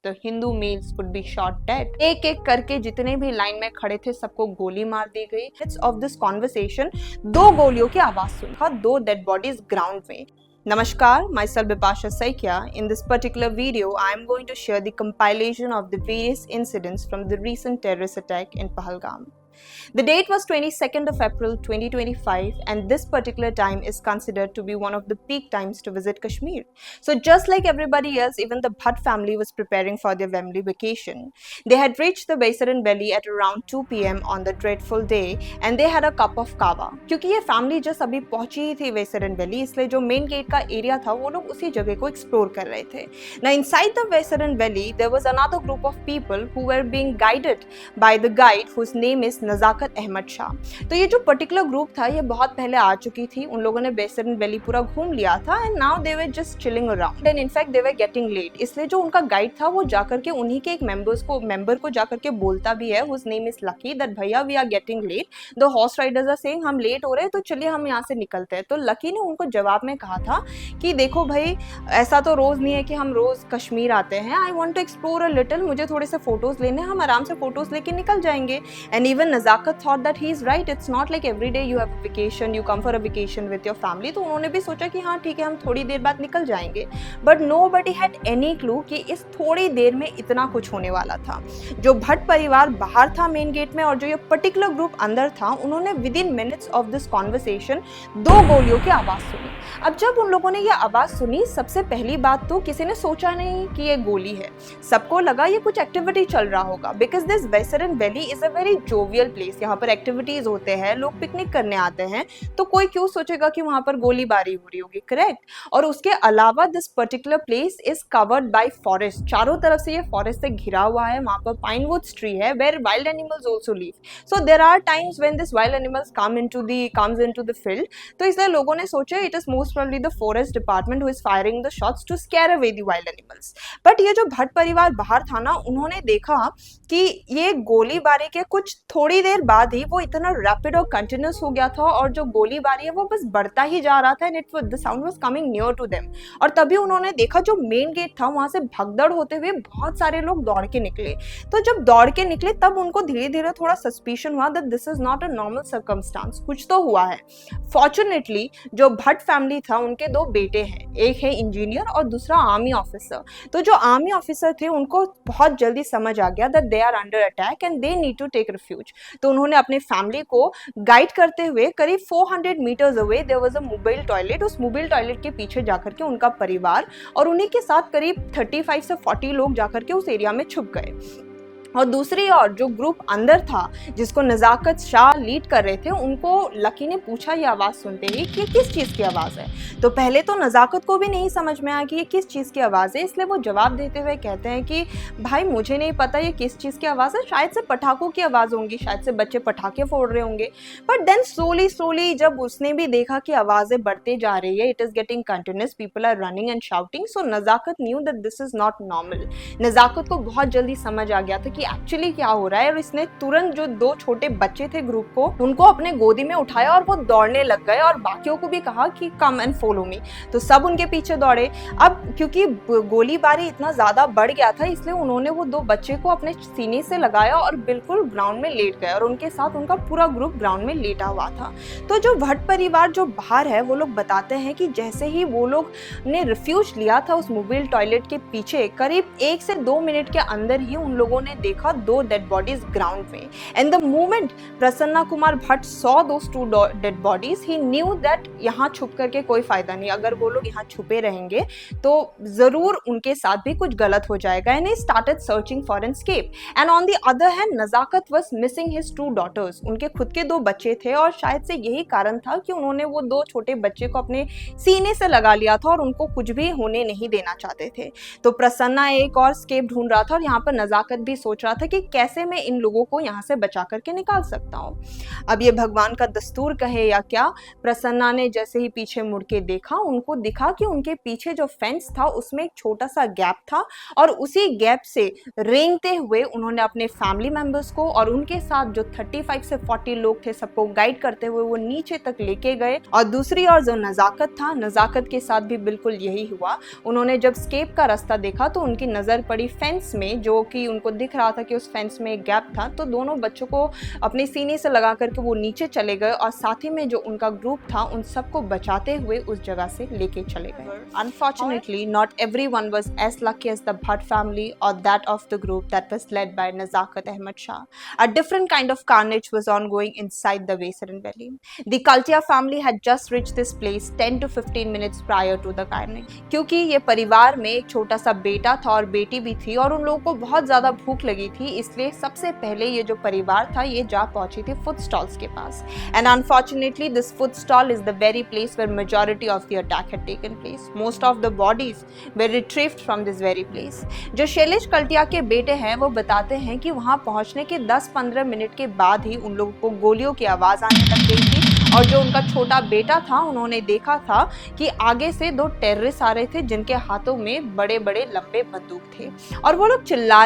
the Hindu males would be shot dead. एक एक करके जितने भी लाइन में खड़े थे सबको गोली मार दी गई. Midst of this conversation, दो गोलियों की आवाज सुनी, दो dead bodies ground में. Namaskar, myself Bipasha Saikia. In this particular video, I am going to share the compilation of the various incidents from the recent terrorist attack in Pahalgam. The date was 22nd of April 2025 and this particular time is considered to be one of the peak times to visit Kashmir. So just like everybody else, even the Bhatt family was preparing for their family vacation. They had reached the Baisaran Valley at around 2 PM on the dreadful day and they had a cup of kava. क्योंकि ये family just अभी पहुंची ही थी Baisaran Valley, इसलिए जो main gate का area था वो लोग उसी जगह को एक्सप्लोर कर रहे थे. Now inside the Baisaran Valley, there was another group of people who were being guided by the guide whose name is नजाकत अहमद शाह. तो ये जो पर्टिकुलर ग्रुप था ये बहुत पहले आ चुकी थी. उन लोगों ने बैसरन वैली पूरा घूम लिया था and now they were just chilling around and in fact they were getting late. इसलिए जो उनका गाइड था वो जाकर के उन्हीं के एक मेंबर को जाकर के बोलता भी है, whose name is Lucky, that भैया we are getting late, the horse riders are saying हम लेट हो रहे हैं तो चलिए हम यहाँ से निकलते हैं. तो लकी ने उनको जवाब में कहा था कि देखो भाई ऐसा तो रोज नहीं है कि हम रोज कश्मीर आते हैं, I want to explore a little, मुझे थोड़े से फोटोज लेने, हम आराम से फोटोज लेके निकल जाएंगे. And even Nazakat thought that he is right, it's not like every day you have a vacation, you come for a vacation with your family. तो उन्होंने भी सोचा कि हाँ ठीक है हम थोड़ी देर बाद निकल जाएंगे. But nobody had any clue कि इस थोड़ी देर में इतना कुछ होने वाला था. जो भट्ट परिवार बाहर था मेन गेट में और जो ये पर्टिकुलर ग्रुप अंदर था, उन्होंने with in minutes of this conversation दो गोलियों की आवाज सुनी. अब जब उन लोगों ने ये आवाज सुनी, सबसे पहली बात तो किसी ने सोचा नहीं कि ये गोली है. सबको लगा ये कुछ एक्टिविटी चल रहा होगा, because this Baisaran valley is a very jovial place. यहाँ पर एक्टिविटीज होते हैं, लोग पिकनिक करने आते हैं, तो कोई क्यों सोचेगा कि वहां पर गोलीबारी हो रही होगी, करेक्ट. और उसके अलावा this particular place is covered by forest. चारों तरफ से ये फॉरेस्ट से घिरा हुआ है. वहां पर पाइनवुड्स ट्री है where wild animals also live. So there are times when this wild animals comes into the field. तो इसलिए लोगों ने सोचा it is most probably the forest department who is firing the shots to scare away the wild animals. But ये जो भट्ट परिवार बाहर था ना, उन्होंने देखा कि ये गोलीबारी के कुछ थोड़ी देर बाद ही वो इतना रैपिड और कंटिन्यूस हो गया था और जो गोलीबारी है वो बस बढ़ता ही जा रहा था. And the sound was coming near to them. और तभी उन्होंने देखा जो मेन गेट था वहां से भगदड़ होते हुए बहुत सारे लोग दौड़ के निकले. तो जब दौड़ के निकले तब उनको धीरे धीरे थोड़ा सस्पिशन हुआ that this is not a normal circumstance, कुछ तो हुआ है. फॉर्चुनेटली जो भट्ट फैमिली था उनके दो बेटे हैं, एक है इंजीनियर और दूसरा आर्मी ऑफिसर. तो जो आर्मी ऑफिसर थे उनको बहुत जल्दी समझ आ गया that they are under attack and they need to take refuge. तो उन्होंने अपने फैमिली को गाइड करते हुए करीब 400 meters away there was a mobile toilet. उस मोबाइल टॉयलेट के पीछे जाकर के उनका परिवार और उन्हीं के साथ करीब 35 से 40 लोग जाकर के उस एरिया में छुप गए. और दूसरी ओर जो ग्रुप अंदर था जिसको नजाकत शाह लीड कर रहे थे, उनको लकी ने पूछा ये आवाज़ सुनते ही कि ये किस चीज़ की आवाज़ है. तो पहले तो नजाकत को भी नहीं समझ में आया कि ये किस चीज़ की आवाज़ है, इसलिए वो जवाब देते हुए कहते हैं कि भाई मुझे नहीं पता ये किस चीज़ की आवाज़ है, शायद से पटाखों की आवाज़ होंगी, शायद से बच्चे पटाखे फोड़ रहे होंगे. बट देन स्लोली जब उसने भी देखा कि आवाज़ें बढ़ते जा रही है, it is getting continuous, people are running and shouting, so Nazakat knew that this is not normal. Nazakat को बहुत जल्दी समझ आ गया था कि एक्चुअली क्या हो रहा है और इसने तुरंत जो दो छोटे बच्चे थे ग्रुप को, उनको अपने गोदी में उठाया और वो दौड़ने लग गए और बाकियों को भी कहा कि कम एंड फॉलो मी. तो सब उनके पीछे दौड़े. अब क्योंकि गोलीबारी इतना ज्यादा बढ़ गया था इसलिए उन्होंने वो दो बच्चे को अपने सीने से लगाया और बिल्कुल ग्राउंड में लेट गए और उनके साथ उनका पूरा ग्रुप ग्राउंड में लेटा हुआ था. तो जो भट्ट परिवार जो बाहर है वो लोग बताते हैं कि जैसे ही वो लोग ने रिफ्यूज लिया था उस मोबाइल टॉयलेट के पीछे, करीब 1 से 2 मिनट के अंदर ही उन लोगों ने देखा दो dead bodies ground में. And the moment Prasanna Kumar Bhatt saw those two dead bodies, he knew that यहाँ छुप करके कोई फायदा नहीं, अगर वो लोग यहाँ छुपे रहेंगे तो जरूर उनके साथ भी कुछ गलत हो जाएगा. And he started searching for an escape. And on the other hand, Nazakat was missing his 2 daughters. उनके खुद के 2 बच्चे थे और शायद से यही कारण था कि उन्होंने वो 2 छोटे बच्चे को अपने सीने से लगा लिया था और उनको कुछ भी होने नहीं देना चाहते थे. तो प्रसन्ना एक और escape ढूंढ रहा था और यहाँ पर नजाकत भी सोच रहा था कि कैसे मैं इन लोगों को यहाँ से बचा करके निकाल सकता हूँ। अब ये भगवान का दस्तूर कहे या क्या, प्रसन्ना ने जैसे ही पीछे मुड़ के देखा, उनको दिखा कि उनके पीछे जो फेंस था उसमें एक छोटा सा गैप था और उसी गैप से रेंगते हुए उन्होंने अपने फैमिली मेंबर्स को और उनके साथ जो 35 से 40 लोग थे सबको गाइड करते हुए वो नीचे तक लेके गए। और दूसरी ओर जो नजाकत था, नजाकत के साथ भी बिल्कुल यही हुआ। उन्होंने जब स्केप का रास्ता देखा तो उनकी नजर पड़ी फेंस में, जो कि उनको दिख रहा था कि उस फेंस में एक गैप था। तो दोनों बच्चों को अपने सीने से लगा करके वो नीचे चले गए और साथ ही में जो उनका ग्रुप था उन सबको बचाते हुए उस जगह से लेके चले गए। Unfortunately, not everyone was as lucky as the Bhatt family or that of the group that was led by Nazakat Ahmad Shah. A different kind of carnage was ongoing inside the Vesaran Valley. The Kaltia family had just reached this place 10 to 15 minutes prior to the carnage. क्योंकि ये परिवार में एक छोटा सा बेटा था और बेटी भी थी और उन लोगों को बहुत ज्यादा भूख लगी थी, इसलिए सबसे पहले ये जो परिवार था ये जा पहुंची थी फूड स्टॉल्स के पास। And unfortunately, this food stall is the very place where majority of the attack had taken place. Most of the bodies were retrieved from this very place. जो शैलेश कल्टिया के बेटे हैं वो बताते हैं कि वहां पहुंचने के 10-15 मिनट के बाद ही उन लोगों को गोलियों की आवाज आने लग गई थी और जो उनका छोटा बेटा था उन्होंने देखा था कि आगे से 2 टेररिस्ट आ रहे थे जिनके हाथों में बड़े बड़े लंबे बंदूक थे और वो लोग चिल्ला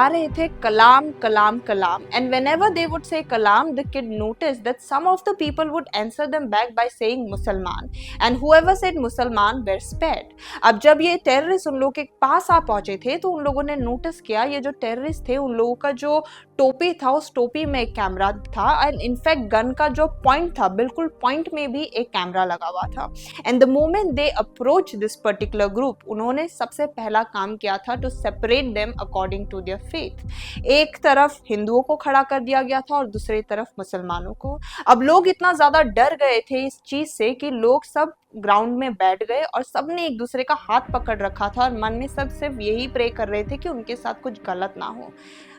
रहे थे कलाम कलाम कलाम। And whenever they would say कलाम, the kid notice that some of the people would answer them back by saying मुसलमान एंड हुएवर सेड मुसलमान वर स्पेयर्ड। अब जब ये टेररिस्ट उन लोगों के पास आ पहुंचे थे तो उन लोगों ने नोटिस किया ये जो टेररिस्ट थे उन लोगों का जो टोपी था उस टोपी में एक कैमरा था एंड इनफैक्ट गन का जो पॉइंट था बिल्कुल पॉइंट में भी एक कैमरा लगा हुआ था। And the moment they approach this particular group, उन्होंने सबसे पहला काम किया था to separate them according to their faith. एक तरफ हिंदुओं को खड़ा कर दिया गया था और दूसरी तरफ मुसलमानों को। अब लोग इतना ज्यादा डर गए थे इस चीज से कि लोग सब ग्राउंड में बैठ गए और सबने एक दूसरे का हाथ पकड़ रखा था और मन में सब सिर्फ यही प्रे कर रहे थे कि उनके साथ कुछ गलत ना हो।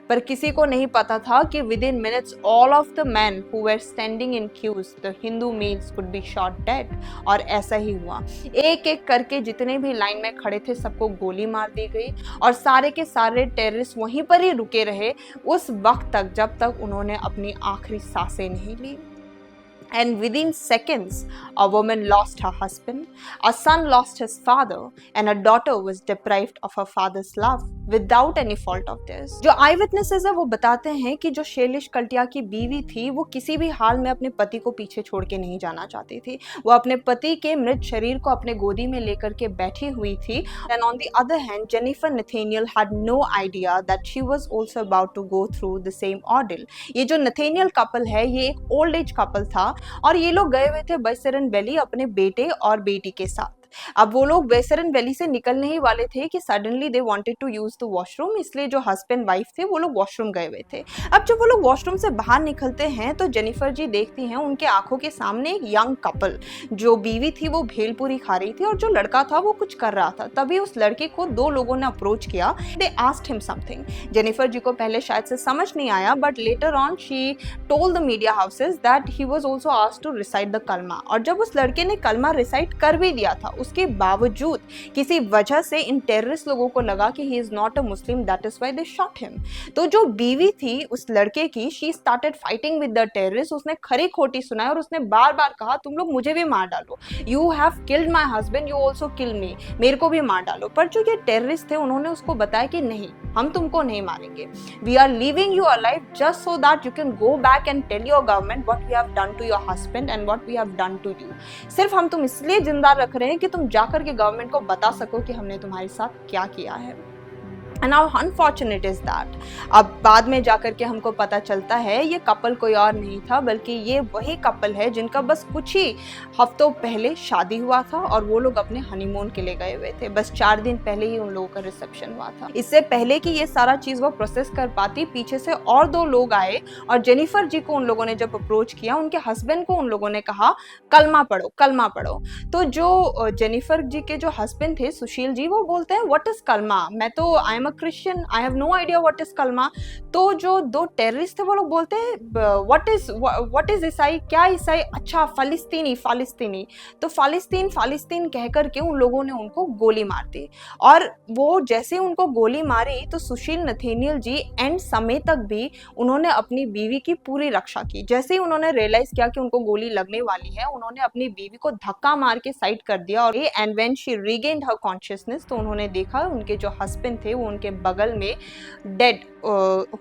पर किसी को नहीं पता था कि within minutes all of the men who were standing in queues, the Hindu males could be shot dead। और ऐसा ही हुआ, एक एक करके जितने भी लाइन में खड़े थे सबको गोली मार दी गई और सारे के सारे टेररिस्ट वहीं पर ही रुके रहे उस वक्त तक जब तक उन्होंने अपनी आखिरी सांसें नहीं ली। And within seconds, a woman lost her husband, a son lost his father, and a daughter was deprived of her father's love without any fault of theirs। जो आई विटनेसेस है वो बताते हैं कि जो शैलेश कल्टिया की बीवी थी वो किसी भी हाल में अपने पति को पीछे छोड़ के नहीं जाना चाहती थी। वो अपने पति के मृत शरीर को अपने गोदी में लेकर के बैठी हुई थी। And on the other hand, Jennifer Nathaniel had no idea that she was also about to go through the same ordeal। ये जो नथेनियल कपल है ये एक ओल्ड एज कपल था और ये लोग गए हुए थे वेसरन वैली अपने बेटे और बेटी के साथ। अब वो लोग वेसरन वैली से निकलने ही वाले थे कि suddenly they wanted to use the washroom, इसलिए जो हस्बैंड वाइफ थे वो लोग वॉशरूम गए हुए थे। अब जब वो लोग वॉशरूम से बाहर निकलते हैं तो जेनिफर जी देखती हैं उनके आंखों के सामने एक यंग कपल, जो बीवी थी वो भेलपूरी खा रही थी और जो लड़का था वो कुछ कर रहा था। तभी उस लड़के को 2 लोगों ने अप्रोच किया। They asked him something. Jennifer ji को पहले शायद से समझ नहीं आया but later on she told the media houses that he was also asked to recite the कलमा। और जब उस लड़के ने कलमा रिसाइट कर भी दिया था उसके बावजूद किसी वजह से इन टेररिस्ट लोगों को लगा कि he is not a Muslim, that is why they shot him. तो जो बीवी थी उस लड़के की, she started fighting with the terrorist. उसने खरी खोटी सुनाई और उसने बार बार कहा तुम लोग मुझे भी मार डालो, you have killed my husband, you also kill me, मेरे को भी मार डालो। पर जो ये टेररिस्ट थे उन्होंने उसको बताया कि नहीं, हम तुमको नहीं मारेंगे, we are leaving you alive just so that you can go back and tell your government what we have done to your husband and what we have done to you. सिर्फ हम तुम इसलिए जिंदा रख रहे हैं कि तुम जाकर के गवर्नमेंट को बता सको कि हमने तुम्हारे साथ क्या किया है। And how unfortunate is that? अब बाद में जाकर के हमको पता चलता है ये कपल कोई और नहीं था बल्कि ये वही कपल है जिनका बस कुछ ही हफ्तों पहले शादी हुआ था और वो लोग अपने हनीमून के लिए गए हुए थे। बस 4 दिन पहले ही उन लोगों का रिसेप्शन हुआ था। इससे पहले कि ये सारा चीज वो प्रोसेस कर पाती, पीछे से और 2 लोग आए और जेनिफर जी को उन लोगों ने जब अप्रोच किया, उनके हस्बैंड को उन लोगों ने कहा कलमा पढ़ो, कलमा पढ़ो। तो जो जेनिफर जी के जो हस्बैंड थे सुशील जी, वो बोलते हैं व्हाट इज कलमा, मैं तो I am am a Christian, I have no idea what is कलमा। तो जो दो टेररिस्ट थे वो लोग बोलते हैं व्हाट इज ईसाई, क्या ईसाई, अच्छा फालिस्तीनी फालिस्तीनी। तो फालिस्तीन कह करके उन लोगों ने उनको गोली मार दी। और वो जैसे ही उनको गोली मारी तो सुशील नथेनियल जी एंड समय तक भी उन्होंने अपनी बीवी की पूरी रक्षा की। जैसे ही उन्होंने रियलाइज किया कि उनको गोली लगने वाली है, उन्होंने अपनी बीवी को धक्का मार के साइड कर दिया। और and when she regained her consciousness, तो उन्होंने देखा उनके जो हस्बैंड थे वो उनके बगल में डेड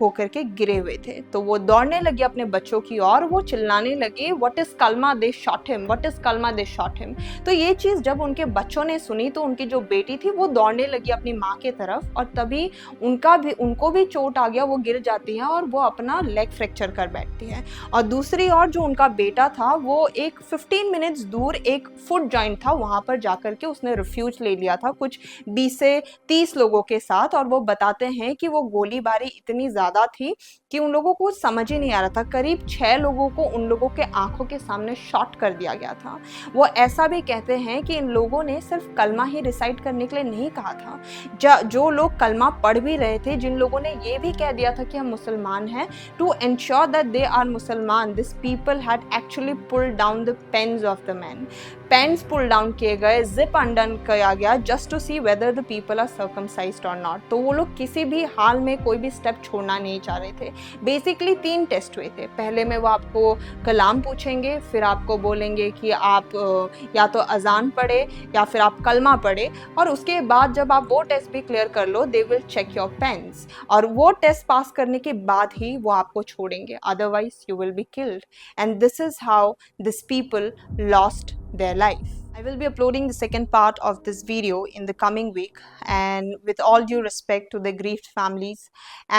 होकर के गिरे हुए थे। तो वो दौड़ने लगी अपने बच्चों की ओर, वो चिल्लाने लगी व्हाट इज कलमा, they shot him, what is कलमा, दे शॉट हिम। तो ये चीज जब उनके बच्चों ने सुनी तो उनकी जो बेटी थी वो दौड़ने लगी अपनी माँ के तरफ, और तभी उनको भी चोट आ गया, वो गिर जाती है और वो अपना लेग फ्रैक्चर कर बैठती है। और दूसरी ओर जो उनका बेटा था वो एक 15 मिनट्स दूर एक फूड जॉइंट था, वहां पर जाकर के उसने रिफ्यूज ले लिया था कुछ 20 से 30 लोगों के साथ। और वो बताते हैं कि वो गोलीबारी इतनी ज्यादा थी कि उन लोगों को समझ ही नहीं आ रहा था। करीब 6 लोगों को उन लोगों के आंखों के सामने शॉट कर दिया गया था। वो ऐसा भी कहते हैं कि इन लोगों ने सिर्फ कलमा ही रिसाइट करने के लिए नहीं कहा था, जो लोग कलमा पढ़ भी रहे थे, जिन लोगों ने ये भी कह दिया था कि हम मुसलमान हैं, to ensure that they are मुसलमान, this people had actually pulled down the pants of the man. Pants pull down किए गए, जिप अनडन किया गया, just to see whether the people are circumcised और नॉट। तो वो लोग किसी भी हाल में कोई भी स्टेप छोड़ना नहीं चाह रहे थे। बेसिकली 3 टेस्ट हुए थे। पहले में वो आपको कलाम पूछेंगे, फिर आपको बोलेंगे कि आप या तो अजान पढ़े या फिर आप कलमा पढ़े, और उसके बाद जब आप वो टेस्ट भी क्लियर कर लो, they will check your pants, और वो टेस्ट पास करने के बाद ही वो आपको छोड़ेंगे, otherwise you will be killed. And this is how this people lost their life. I will be uploading the second part of this video in the coming week, and with all due respect to the grieved families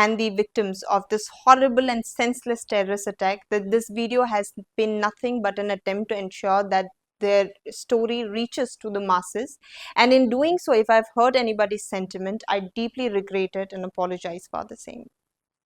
and the victims of this horrible and senseless terrorist attack, that this video has been nothing but an attempt to ensure that their story reaches to the masses. And in doing so, if I've hurt anybody's sentiment, I deeply regret it and apologize for the same.